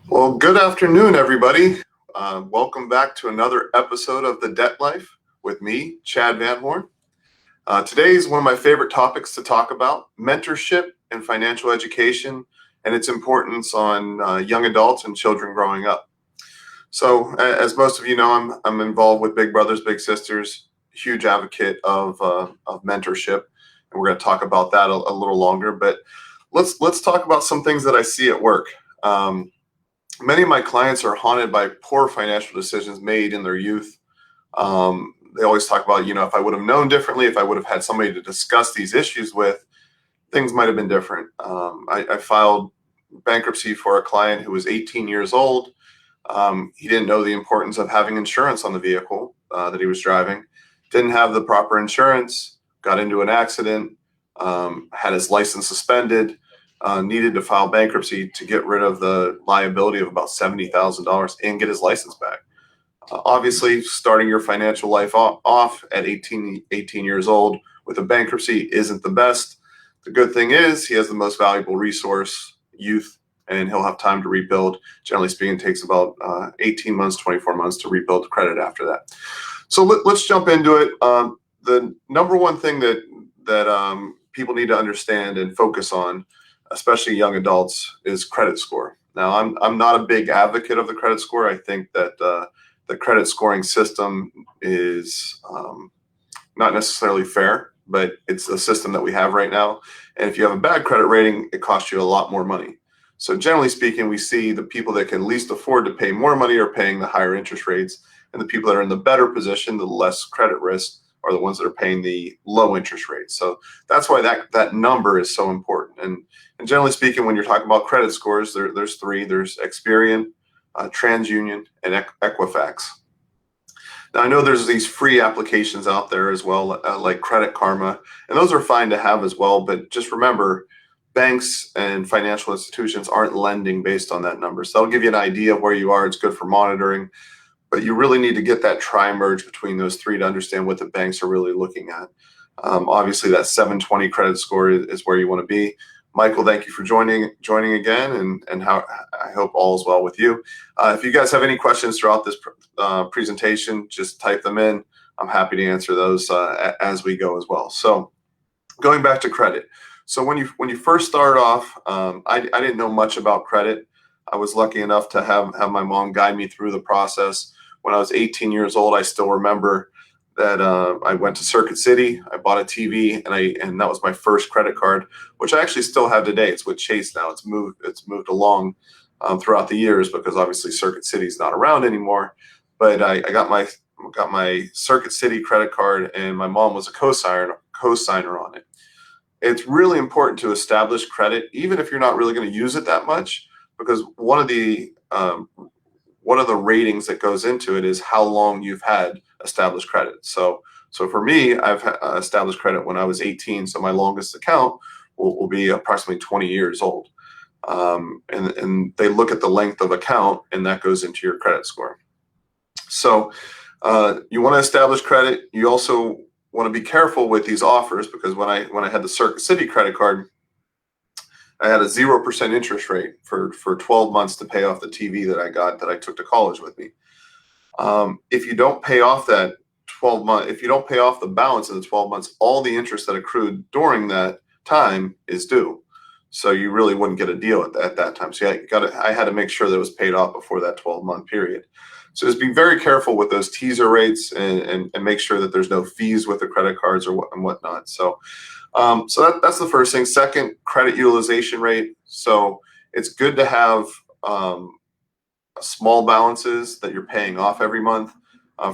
Well, good afternoon, everybody. Welcome back to another episode of The Debt Life with me, Chad Van Horn. Today is one of my favorite topics to talk about, mentorship and financial education and its importance on young adults and children growing up. So, as most of you know, I'm involved with Big Brothers Big Sisters, huge advocate of mentorship, and we're going to talk about that a little longer. But let's talk about some things that I see at work. Many of my clients are haunted by poor financial decisions made in their youth. They always talk about, if I would have known differently, if I would have had somebody to discuss these issues with, things might have been different. I filed bankruptcy for a client who was 18 years old. He didn't know the importance of having insurance on the vehicle that he was driving, didn't have the proper insurance, got into an accident, had his license suspended, needed to file bankruptcy to get rid of the liability of about $70,000 and get his license back. Obviously, starting your financial life off at 18 years old with a bankruptcy isn't the best. The good thing is he has the most valuable resource, youth, and he'll have time to rebuild. Generally speaking, it takes about 18 months, 24 months to rebuild credit after that. So let's jump into it. The number one thing that people need to understand and focus on, especially young adults, is credit score. Now, I'm not a big advocate of the credit score. I think that the credit scoring system is not necessarily fair, but it's a system that we have right now. And if you have a bad credit rating, it costs you a lot more money. So generally speaking, we see the people that can least afford to pay more money are paying the higher interest rates, and the people that are in the better position, the less credit risk, are the ones that are paying the low interest rates. So that's why that number is so important. And generally speaking, when you're talking about credit scores, there's three. There's Experian, TransUnion, and Equifax. Now, I know there's these free applications out there as well, like Credit Karma, and those are fine to have as well. But just remember, banks and financial institutions aren't lending based on that number. So that'll give you an idea of where you are. It's good for monitoring, but you really need to get that tri-merge between those three to understand what the banks are really looking at. Obviously, that 720 credit score is where you want to be. Michael, thank you for joining again, and how I hope all is well with you. If you guys have any questions throughout this presentation, just type them in. I'm happy to answer those as we go as well. So, going back to credit. So when you first start off, I didn't know much about credit. I was lucky enough to have my mom guide me through the process. When I was 18 years old, I still remember that I went to Circuit City. I bought a TV, and that was my first credit card, which I actually still have today. It's with Chase now. It's moved along throughohout the years because obviously Circuit City is not around anymore. But I got my Circuit City credit card, and my mom was a co-signer on it. It's really important to establish credit, even if you're not really going to use it that much, because one of the ratings that goes into it is how long you've had established credit. So for me, I've established credit when I was 18. So my longest account will be approximately 20 years old. And they look at the length of account, and that goes into your credit score. So you want to establish credit. You also want to be careful with these offers, because when I had the Circuit City credit card, I had a 0% interest rate for 12 months to pay off the TV that I took to college with me. If you don't pay off that 12 month, if you don't pay off the balance in the 12 months, all the interest that accrued during that time is due. So you really wouldn't get a deal at that time. So I had to make sure that it was paid off before that 12-month period. So just be very careful with those teaser rates, and make sure that there's no fees with the credit cards and whatnot. So that's the first thing. Second, credit utilization rate. So it's good to have small balances that you're paying off every month.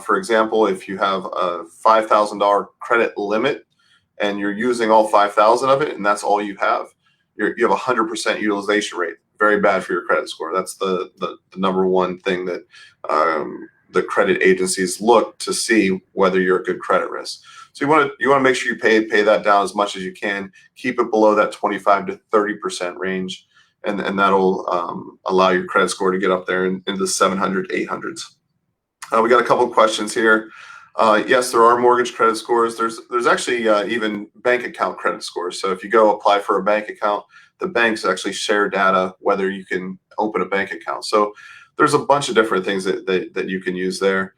For example, if you have a $5,000 credit limit and you're using all 5,000 of it, and that's all you have 100% utilization rate. Very bad for your credit score. That's the number one thing that the credit agencies look to see whether you're a good credit risk. So you want to make sure you pay that down as much as you can. Keep it below that 25 to 30% range, and that'll allow your credit score to get up there into the 700, 800s. We got a couple of questions here. Yes, there are mortgage credit scores. There's actually even bank account credit scores. So if you go apply for a bank account, the banks actually share data whether you can open a bank account. So there's a bunch of different things that you can use there.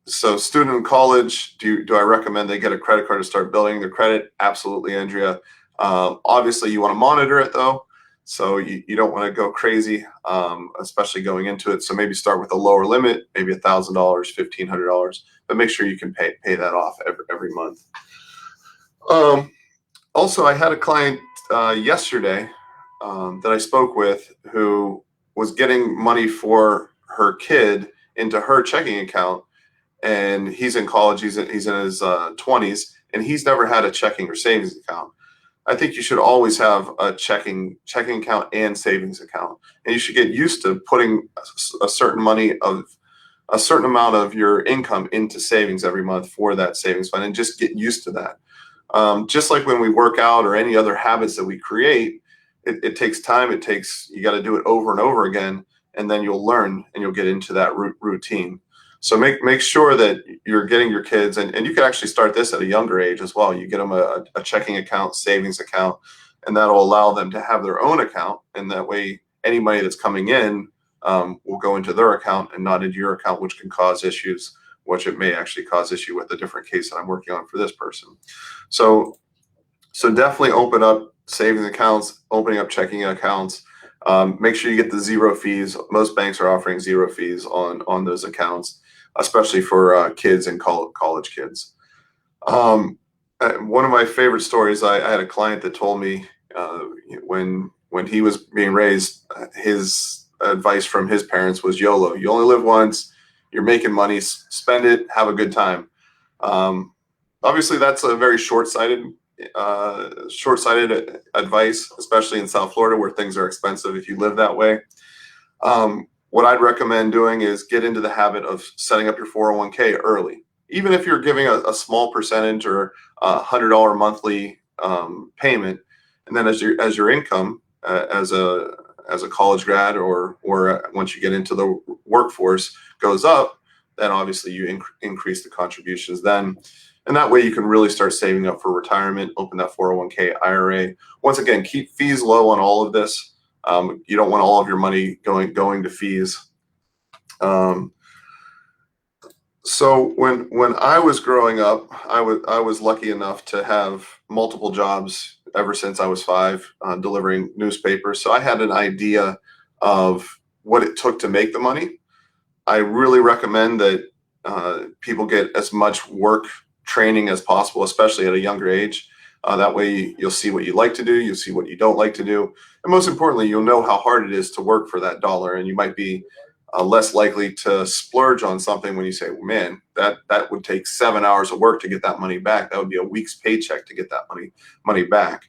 So student in college, do I recommend they get a credit card to start building their credit? Absolutely, Andrea. Obviously, you want to monitor it though. So you don't want to go crazy, especially going into it. So maybe start with a lower limit, maybe $1,000, $1,500, but make sure you can pay that off every month. Also, I had a client yesterday that I spoke with who was getting money for her kid into her checking account, and he's in college. He's in his 20s, and he's never had a checking or savings account. I think you should always have a checking account and savings account, and you should get used to putting a certain amount of your income into savings every month for that savings fund, and just get used to that. Just like when we work out or any other habits that we create, it takes time. You got to do it over and over again, and then you'll learn and you'll get into that routine. So make sure that you're getting your kids, and you can actually start this at a younger age as well. You get them a checking account, savings account, and that'll allow them to have their own account. And that way, any money that's coming in will go into their account and not into your account, which can cause issues, which it may actually cause issue with a different case that I'm working on for this person. So definitely open up savings accounts, opening up checking accounts. Make sure you get the zero fees. Most banks are offering zero fees on those accounts, especially for kids and college kids. One of my favorite stories, I had a client that told me when he was being raised, his advice from his parents was YOLO. You only live once. You're making money. Spend it. Have a good time. Obviously, that's a very short-sighted advice, especially in South Florida where things are expensive if you live that way. What I'd recommend doing is get into the habit of setting up your 401k early. Even if you're giving a small percentage or $100 monthly payment, and then as your income as a college grad or once you get into the workforce goes up, then obviously you increase the contributions then. And that way you can really start saving up for retirement, open that 401k IRA. Once again, keep fees low on all of this. You don't want all of your money going to fees. So when I was growing up, I was lucky enough to have multiple jobs ever since I was 5, delivering newspapers. So I had an idea of what it took to make the money. I really recommend that people get as much work training as possible, especially at a younger age. That way you'll see what you like to do, you'll see what you don't like to do, and most importantly, you'll know how hard it is to work for that dollar, and you might be less likely to splurge on something when you say, well, man, that would take 7 hours of work to get that money back. That would be a week's paycheck to get that money back.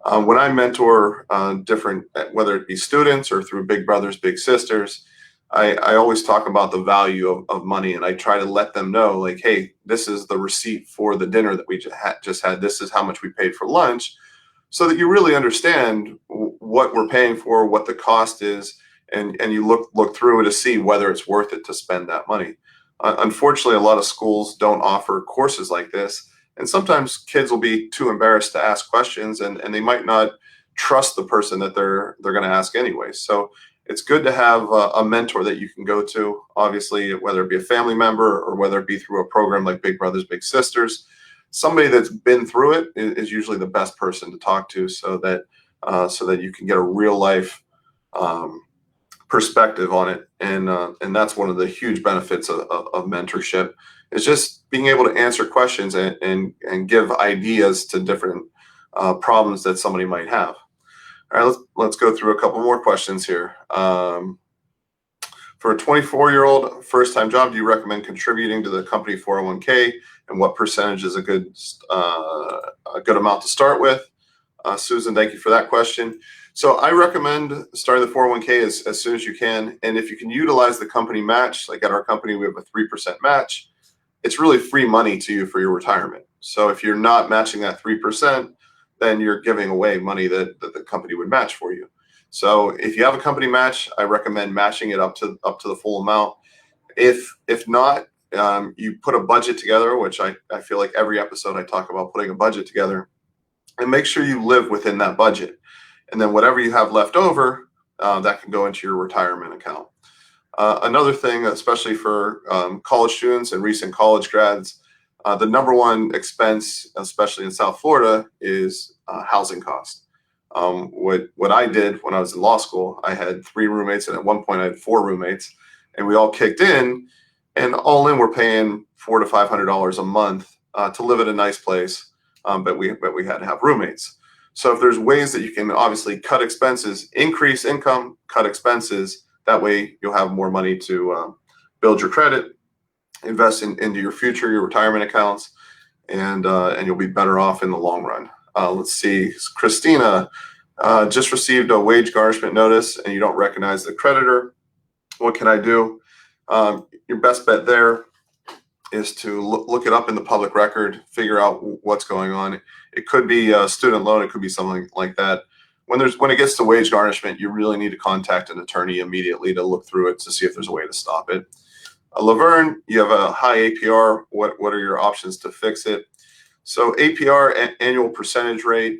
When I mentor different, whether it be students or through big brothers, big sisters, I always talk about the value of money, and I try to let them know, like, hey, this is the receipt for the dinner that we just had. This is how much we paid for lunch, so that you really understand what we're paying for, what the cost is, and you look through it to see whether it's worth it to spend that money. Unfortunately, a lot of schools don't offer courses like this, and sometimes kids will be too embarrassed to ask questions, and they might not trust the person that they're going to ask anyway. So it's good to have a mentor that you can go to, obviously, whether it be a family member or whether it be through a program like Big Brothers Big Sisters. Somebody that's been through it is usually the best person to talk to, so that you can get a real life perspective on it. And that's one of the huge benefits of mentorship, is just being able to answer questions and give ideas to different problems that somebody might have. All right, let's go through a couple more questions here. For a 24-year-old first-time job, do you recommend contributing to the company 401k, and what percentage is a good amount to start with? Susan, thank you for that question. So I recommend starting the 401k as soon as you can, and if you can utilize the company match, like at our company, we have a 3% match. It's really free money to you for your retirement. So if you're not matching that 3%, then you're giving away money that the company would match for you. So if you have a company match, I recommend matching it up to the full amount. If not, you put a budget together, which I feel like every episode I talk about putting a budget together, and make sure you live within that budget. And then whatever you have left over, that can go into your retirement account. Another thing, especially for college students and recent college grads, the number one expense, especially in South Florida, is housing cost. What I did when I was in law school, I had 3 roommates, and at one point I had 4 roommates, and we all kicked in, and all in we're paying $400 to $500 a month to live at a nice place, but we had to have roommates. So if there's ways that you can obviously cut expenses, increase income, cut expenses, that way you'll have more money to build your credit, invest into your future, your retirement accounts, and you'll be better off in the long run. Let's see, Christina just received a wage garnishment notice and you don't recognize the creditor. What can I do? Your best bet there is to look it up in the public record, figure out what's going on. It could be a student loan, it could be something like that. When it gets to wage garnishment, you really need to contact an attorney immediately to look through it to see if there's a way to stop it. Laverne, you have a high APR. What are your options to fix it? So APR, annual percentage rate,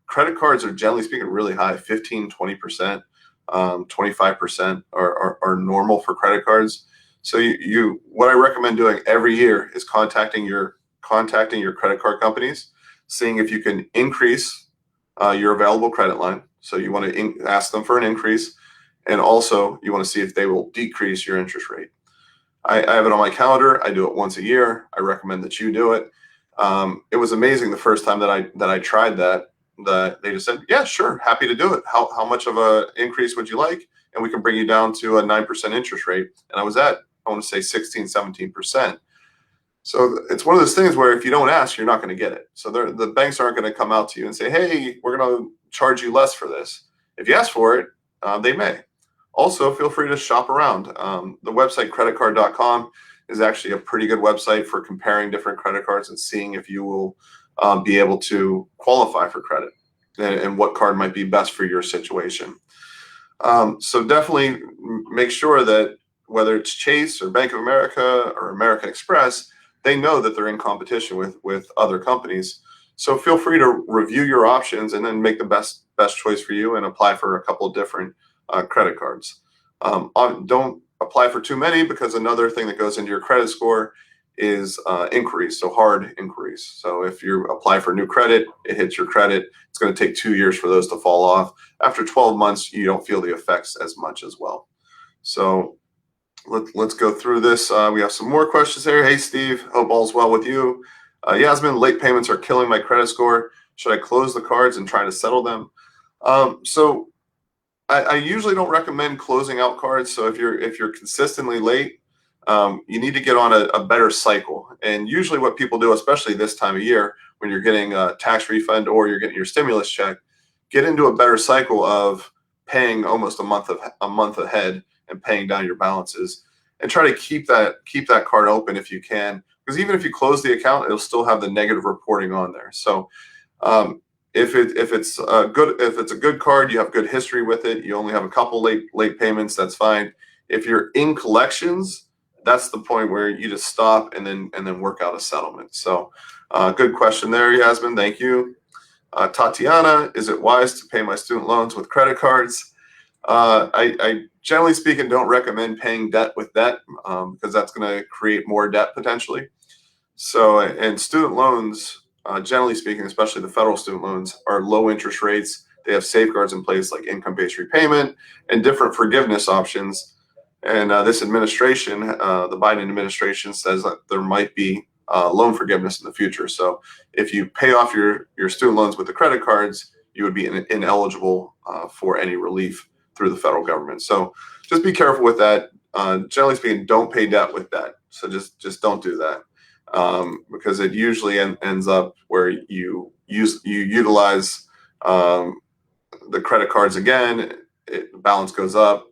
credit cards are generally speaking really high, 15, 20%, 25% are normal for credit cards. So what I recommend doing every year is contacting your credit card companies, seeing if you can increase your available credit line. So you want to ask them for an increase, and also you want to see if they will decrease your interest rate. I have it on my calendar. I do it once a year. I recommend that you do it. It was amazing the first time that I tried that. They just said, yeah, sure, happy to do it. How much of an increase would you like? And we can bring you down to a 9% interest rate. And I was at, I want to say 16, 17%. So it's one of those things where if you don't ask, you're not going to get it. So the banks aren't going to come out to you and say, hey, we're going to charge you less for this. If you ask for it, they may. Also, feel free to shop around. The website creditcard.com is actually a pretty good website for comparing different credit cards and seeing if you will be able to qualify for credit and what card might be best for your situation. So definitely make sure that whether it's Chase or Bank of America or American Express, they know that they're in competition with other companies. So feel free to review your options and then make the best choice for you and apply for a couple of different credit cards. Don't apply for too many, because another thing that goes into your credit score is inquiries, so hard inquiries. So if you apply for new credit, it hits your credit. It's going to take 2 years for those to fall off. After 12 months, you don't feel the effects as much as well. So let's go through this. We have some more questions here. Hey, Steve, hope all's well with you. Yasmin, late payments are killing my credit score. Should I close the cards and try to settle them? So I usually don't recommend closing out cards. So if you're consistently late, you need to get on a better cycle. And usually what people do, especially this time of year, when you're getting a tax refund or you're getting your stimulus check, get into a better cycle of paying almost a month ahead and paying down your balances, and try to keep that card open if you can, because even if you close the account, it'll still have the negative reporting on there. So if it's a good card, you have good history with it, you only have a couple late payments, that's fine. If you're in collections, that's the point where you just stop and then work out a settlement. So good question there, Yasmin. Thank you. Tatiana, is it wise to pay my student loans with credit cards? I generally speaking don't recommend paying debt with debt, because that's going to create more debt potentially. So, and student loans, generally speaking, especially the federal student loans, are low interest rates. They have safeguards in place like income-based repayment and different forgiveness options. And this administration, the Biden administration, says that there might be loan forgiveness in the future. So if you pay off your student loans with the credit cards, you would be ineligible for any relief through the federal government. So just be careful with that. Generally speaking, don't pay debt with debt. So just don't do that, because it usually ends up where you utilize the credit cards again, the balance goes up,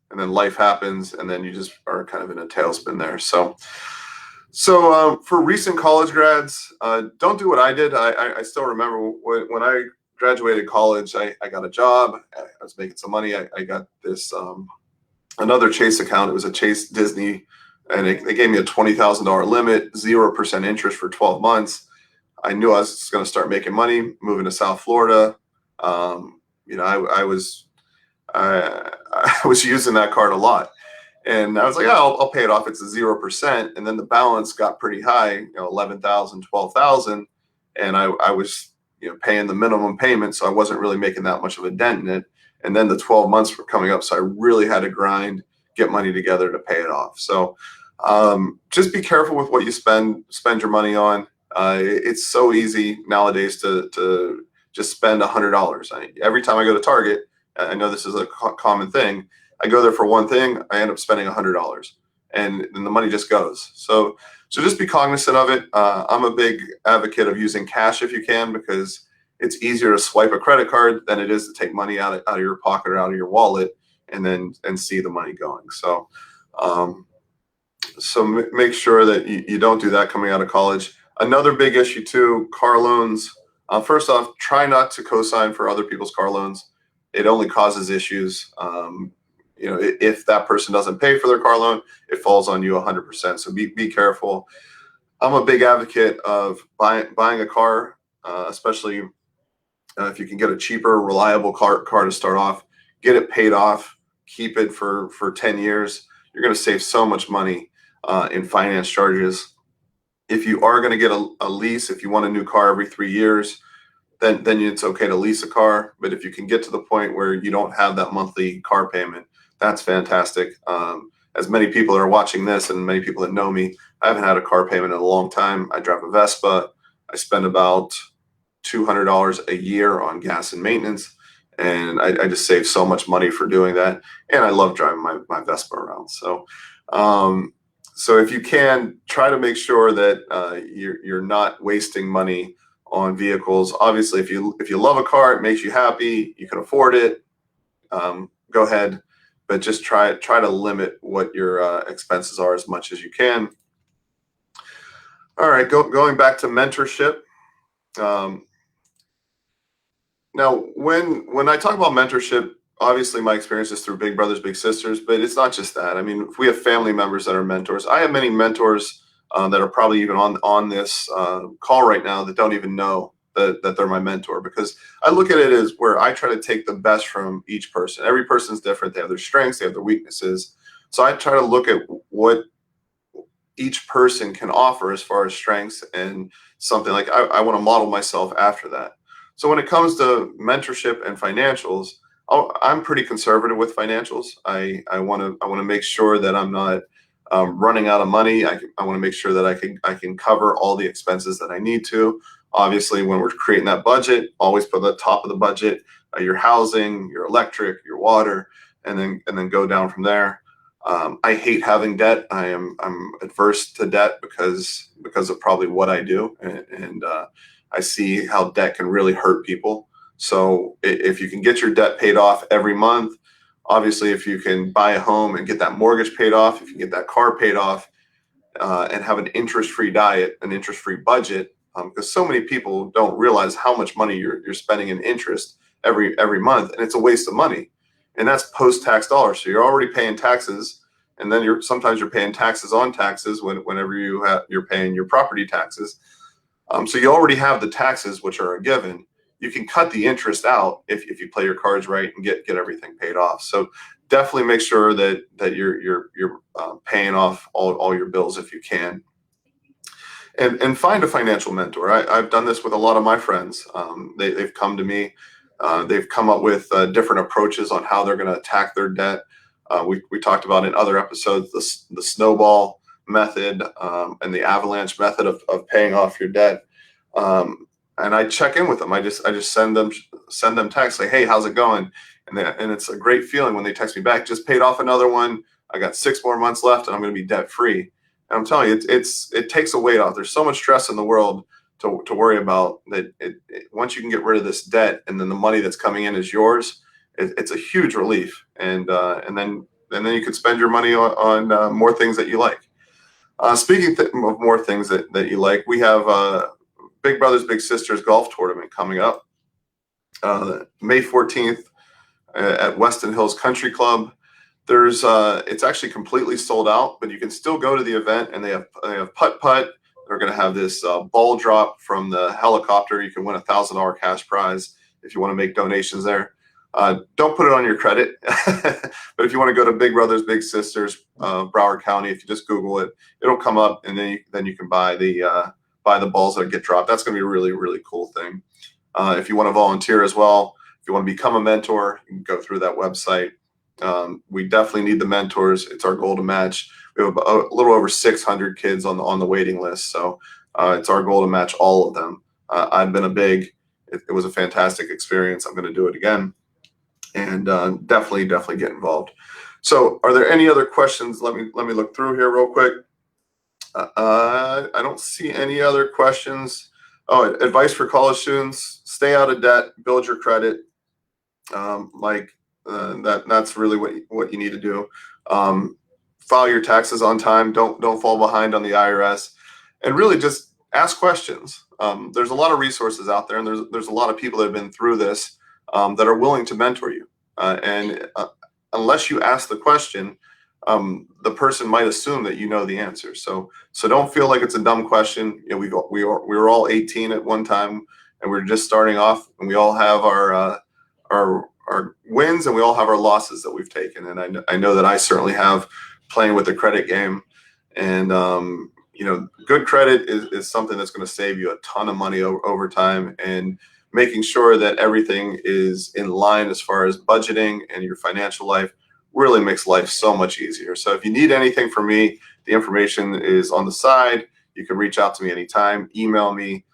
and then life happens, and then you just are kind of in a tailspin there. So for recent college grads, don't do what I did. I still remember when I graduated college, I got a job. I was making some money. I got this another Chase account. It was a Chase Disney and they gave me a $20,000 limit, 0% interest for 12 months. I knew I was going to start making money, moving to South Florida. I was using that card a lot, and I was like, oh, I'll pay it off. It's a 0%, and then the balance got pretty high, 11,000, 12,000, and I was paying the minimum payment, so I wasn't really making that much of a dent in it. And then the 12 months were coming up, so I really had to grind, get money together to pay it off. So just be careful with what you spend your money on. It's so easy nowadays to just spend $100. Every time I go to Target, I know this is a common thing. I go there for one thing, I end up spending $100, and then the money just goes. So just be cognizant of it. I'm a big advocate of using cash if you can, because it's easier to swipe a credit card than it is to take money out of your pocket or out of your wallet and see the money going. So make sure that you don't do that coming out of college. Another big issue too, car loans. First off, try not to co-sign for other people's car loans. It only causes issues. If that person doesn't pay for their car loan, it falls on you 100%. So be careful. I'm a big advocate of buying a car, especially if you can get a cheaper, reliable car to start off. Get it paid off. Keep it for 10 years. You're going to save so much money in finance charges. If you are going to get a lease, if you want a new car every 3 years, then it's okay to lease a car. But if you can get to the point where you don't have that monthly car payment, that's fantastic. As many people that are watching this and many people that know me, I haven't had a car payment in a long time. I drive a Vespa. I spend about $200 a year on gas and maintenance, and I just save so much money for doing that. And I love driving my Vespa around. So if you can, try to make sure that you're not wasting money on vehicles. Obviously, if you love a car, it makes you happy, you can afford it, go ahead, but just try to limit what your expenses are as much as you can. All right, going back to mentorship. Now, when I talk about mentorship, obviously my experience is through Big Brothers Big Sisters, but it's not just that. I mean, if we have family members that are mentors, I have many mentors that are probably even on this call right now that don't even know that they're my mentor, because I look at it as where I try to take the best from each person. Every person's different. They have their strengths, they have their weaknesses. So I try to look at what each person can offer as far as strengths, and something like I want to model myself after that. So when it comes to mentorship and financials, I'm pretty conservative with financials. I want to make sure that I'm not running out of money. I want to make sure that I can cover all the expenses that I need to. Obviously, when we're creating that budget, always put at the top of the budget your housing, your electric, your water, and then go down from there. I hate having debt. I'm adverse to debt because of probably what I do, and I see how debt can really hurt people. So if you can get your debt paid off every month, obviously if you can buy a home and get that mortgage paid off, if you can get that car paid off, and have an interest-free diet, an interest-free budget, because so many people don't realize how much money you're spending in interest every month, and it's a waste of money. And that's post-tax dollars. So you're already paying taxes, and then sometimes you're paying taxes on taxes whenever you're paying your property taxes. So you already have the taxes, which are a given. You can cut the interest out if you play your cards right and get everything paid off. So definitely make sure that you're paying off all your bills if you can. And find a financial mentor. I've done this with a lot of my friends. They've come to me. They've come up with different approaches on how they're going to attack their debt. We talked about in other episodes the snowball method and the avalanche method of paying off your debt. And I check in with them. I just send them texts like, hey, how's it going? And it's a great feeling when they text me back. Just paid off another one. I got 6 more months left, and I'm going to be debt free. And I'm telling you, it takes a weight off. There's so much stress in the world to worry about that. Once you can get rid of this debt, and then the money that's coming in is yours, it's a huge relief. And then you can spend your money on more things that you like. Speaking of more things that you like, we have Big Brothers Big Sisters golf tournament coming up May 14th at Weston Hills Country Club. There's it's actually completely sold out, but you can still go to the event, and they have putt-putt. They're going to have this ball drop from the helicopter. You can win $1,000 cash prize if you want to make donations there. Don't put it on your credit, but if you want to go to Big Brothers Big Sisters, Broward County, if you just Google it, it'll come up, and then you can buy the balls that get dropped. That's going to be a really, really cool thing. If you want to volunteer as well, if you want to become a mentor, you can go through that website. We definitely need the mentors. It's our goal to match. We have a little over 600 kids on the waiting list, so it's our goal to match all of them. I've been it was a fantastic experience. I'm going to do it again, and definitely get involved. So, are there any other questions? Let me look through here real quick. I don't see any other questions. Oh, advice for college students: stay out of debt, build your credit. That's really what you need to do. File your taxes on time. Don't fall behind on the IRS, and really just ask questions. There's a lot of resources out there, and there's a lot of people that have been through this that are willing to mentor you. Unless you ask the question, the person might assume that you know the answer. So don't feel like it's a dumb question. You know, we were all 18 at one time, and we're just starting off, and we all have our wins, and we all have our losses that we've taken. And I know that I certainly have, playing with the credit game. And good credit is something that's going to save you a ton of money over time, and making sure that everything is in line as far as budgeting and your financial life really makes life so much easier. So if you need anything from me, the information is on the side. You can reach out to me anytime, email me.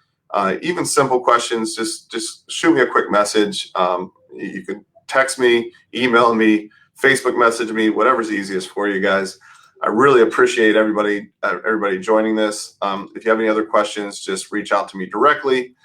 Even simple questions, just shoot me a quick message. You can text me, email me, Facebook message me, whatever's easiest for you guys. I really appreciate everybody joining this. If you have any other questions, just reach out to me directly.